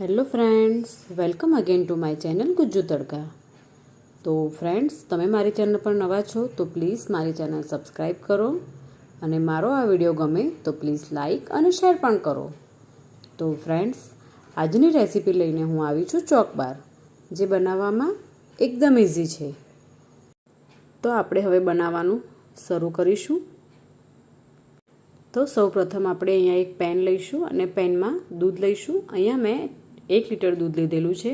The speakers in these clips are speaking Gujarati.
Hello friends, welcome again to my channel Gujju તડકા. તો ફ્રેન્ડ્સ, તમે મારી ચેનલ પર નવા છો તો પ્લીઝ મારી ચેનલ સબસ્ક્રાઈબ કરો અને મારો આ વિડીયો ગમે તો પ્લીઝ લાઈક અને શેર પણ કરો. તો ફ્રેન્ડ્સ, આજની રેસીપી લઈને હું આવી છું ચોકબાર, જે બનાવવામાં એકદમ ઇઝી છે. તો આપણે હવે બનાવવાનું શરૂ કરીશું. તો સૌપ્રથમ આપણે અહીંયા એક પેન લઈશું અને પેનમાં દૂધ લઈશું. અહીંયા મેં 1 લીટર દૂધ લીધેલું છે.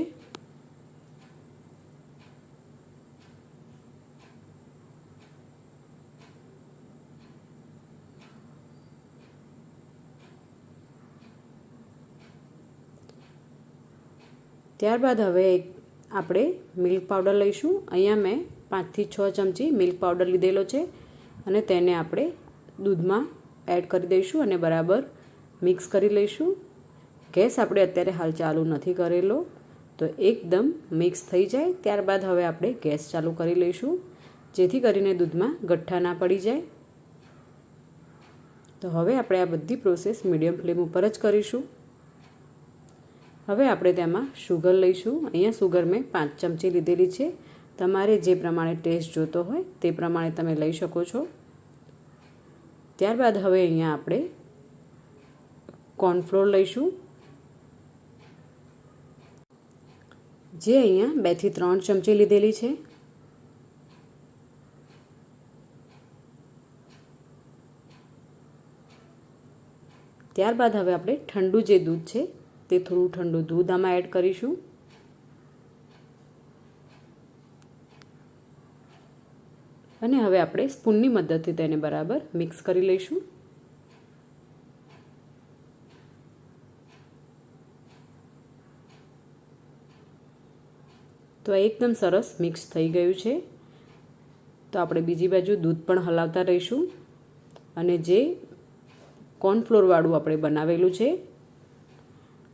ત્યારબાદ હવે આપણે મિલ્ક પાવડર લઈશું. અહીંયા મેં 5 થી 6 ચમચી મિલ્ક પાવડર લીધેલો છે અને તેને આપણે દૂધમાં એડ કરી દઈશું અને બરાબર મિક્સ કરી લઈશું. ગેસ આપણે અત્યારે હાલ ચાલુ નથી કરેલો, તો એકદમ મિક્સ થઈ જાય ત્યારબાદ હવે આપણે ગેસ ચાલુ કરી લઈશું, જેથી કરીને દૂધમાં ગઠ્ઠા ના પડી જાય. તો હવે આપણે આ બધી પ્રોસેસ મીડિયમ ફ્લેમ ઉપર જ કરીશું. હવે આપણે તેમાં શુગર લઈશું. અહીંયા શુગર મેં 5 ચમચી લીધેલી છે. તમારે જે પ્રમાણે ટેસ્ટ જોતો હોય તે પ્રમાણે તમે લઈ શકો છો. ત્યારબાદ હવે અહીંયા આપણે કોર્નફ્લોર લઈશું, જે અહીંયા 2 થી 3 ચમચી લીધેલી છે. ત્યારબાદ હવે આપણે ઠંડુ જે દૂધ છે તે થોડું ઠંડુ દૂધ આમાં એડ કરીશું. અને હવે આપણે સ્પૂનની મદદથી તેને બરાબર મિક્સ કરી લઈશું. તો એકદમ સરસ મિક્સ થઈ ગયું છે. તો આપણે બીજી બાજુ દૂધ પણ હલાવતા રહીશું અને જે કોર્નફ્લોરવાળું આપણે બનાવેલું છે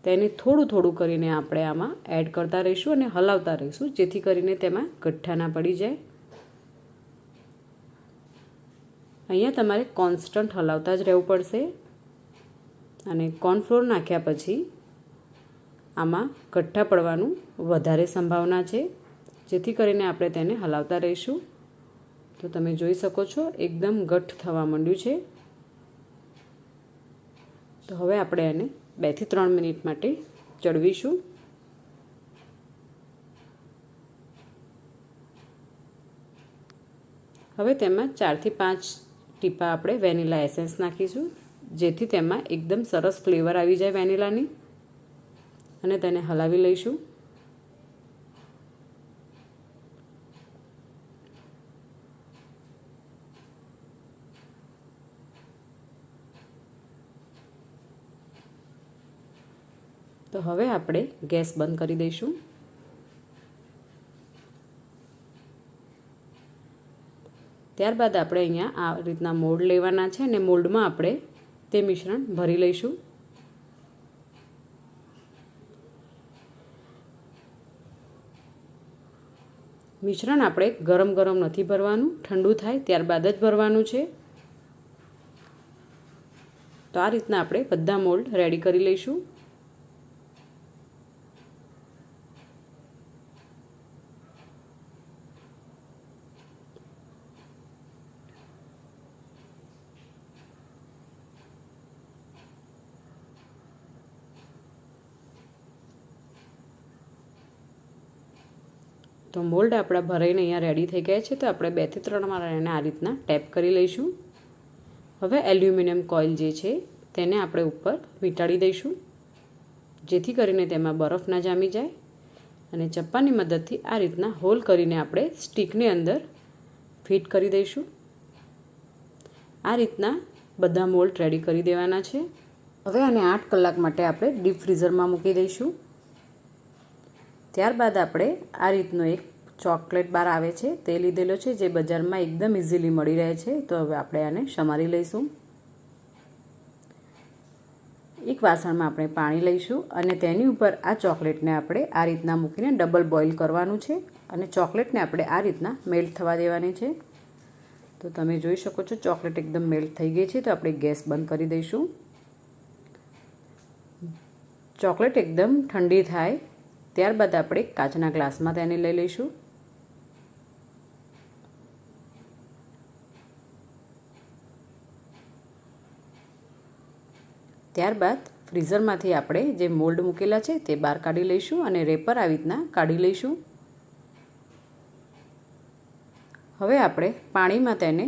તેને થોડું થોડું કરીને આપણે આમાં એડ કરતા રહીશું અને હલાવતા રહીશું, જેથી કરીને તેમાં ગઠ્ઠા ના પડી જાય. અહીંયા તમારે કોન્સ્ટન્ટ હલાવતા જ રહેવું પડશે. અને કોર્નફ્લોર નાખ્યા પછી આમાં ગઠ્ઠા પડવાનું વધારે સંભાવના છે, જેથી કરીને આપણે તેને હલાવતા રહીશું. તો તમે જોઈ શકો છો એકદમ ઘટ્ટ થવા માંડ્યું છે. તો હવે આપણે એને 2 થી 3 મિનિટ માટે ચડવીશું. હવે તેમાં 4 થી 5 ટીપા આપણે વેનીલા એસેન્સ નાખીશું, જેથી તેમાં એકદમ સરસ ફ્લેવર આવી જાય વેનીલાની. અને તેને હલાવી લઈશું. તો હવે આપણે ગેસ બંધ કરી દઈશું. ત્યારબાદ આપણે અહીંયા આ રીતના મોલ્ડ લેવાના છે અને મોલ્ડમાં આપણે તે મિશ્રણ ભરી લઈશું. મિશ્રણ આપણે ગરમ ગરમ નથી ભરવાનું, ઠંડુ થાય ત્યારબાદ જ ભરવાનું છે. તો આ રીતના આપણે બધા મોલ્ડ રેડી કરી લઈશું. તો મોલ્ડ આપણા ભરાઈને અહીંયા રેડી થઈ ગયા છે. તો આપણે 2 થી 3 વાર એને આ રીતના ટેપ કરી લઈશું. હવે એલ્યુમિનિયમ કોઇલ જે છે તેને આપણે ઉપર વીંટાળી દઈશું, જેથી કરીને તેમાં બરફ ના જામી જાય. અને ચપ્પાની મદદથી આ રીતના હોલ કરીને આપણે સ્ટીકની અંદર ફિટ કરી દઈશું. આ રીતના બધા મોલ્ડ રેડી કરી દેવાના છે. હવે આને 8 કલાક માટે આપણે ડીપ ફ્રીઝરમાં મૂકી દઈશું. ત્યારબાદ આપણે આ રીતનો એક ચોકલેટ બાર આવે છે તે લીધેલો છે, જે બજારમાં એકદમ ઇઝીલી મળી રહે છે. તો હવે આપણે આને સમારી લઈશું. એક વાસણમાં આપણે પાણી લઈશું અને તેની ઉપર આ ચોકલેટને આપણે આ રીતના મૂકીને ડબલ બોઇલ કરવાનું છે અને ચોકલેટને આપણે આ રીતના મેલ્ટ થવા દેવાની છે. તો તમે જોઈ શકો છો ચોકલેટ એકદમ મેલ્ટ થઈ ગઈ છે. તો આપણે ગેસ બંધ કરી દઈશું. ચોકલેટ એકદમ ઠંડી થાય ત્યારબાદ આપણે કાચના ગ્લાસમાં તેને લઈ લઈશું. ત્યારબાદ ફ્રીઝરમાંથી આપણે જે મોલ્ડ મૂકેલા છે તે બહાર કાઢી લઈશું અને રેપર આવી રીતના કાઢી લઈશું. હવે આપણે પાણીમાં તેને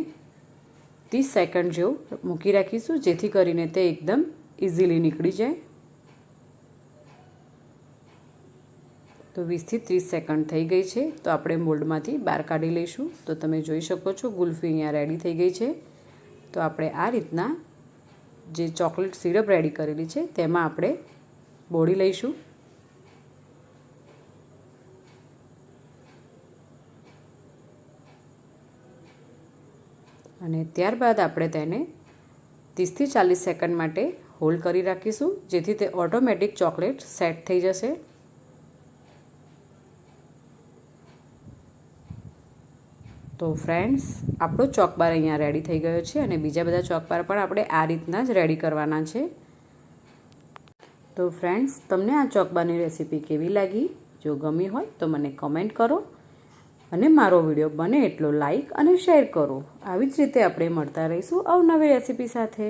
30 સેકન્ડ જેવું મૂકી રાખીશું, જેથી કરીને તે એકદમ ઇઝીલી નીકળી જાય. તો 20 થી 30 સેકન્ડ થઈ ગઈ છે, તો આપણે મોલ્ડમાંથી બહાર કાઢી લઈશું. તો તમે જોઈ શકો છો ગુલ્ફી અહીંયા રેડી થઈ ગઈ છે. તો આપણે આ રીતના જે ચોકલેટ સિરપ રેડી કરેલી છે તેમાં આપણે બોળી લઈશું. અને ત્યારબાદ આપણે તેને 30 થી 40 સેકન્ડ માટે હોલ્ડ કરી રાખીશું, જેથી તે ઓટોમેટિક ચોકલેટ સેટ થઈ જશે. તો ફ્રેન્ડ્સ, આપણો ચોકબાર અહીંયા રેડી થઈ ગયો છે અને બીજા બધા ચોકબાર પણ આપણે આ રીતના જ રેડી કરવાના છે. તો ફ્રેન્ડ્સ, તમને આ ચોકબારની રેસીપી કેવી લાગી? જો ગમી હોય તો મને કમેન્ટ કરો અને મારો વિડીયો બને એટલો લાઈક અને શેર કરો. આવી જ રીતે આપણે મળતા રહીશું અવનવી રેસીપી સાથે.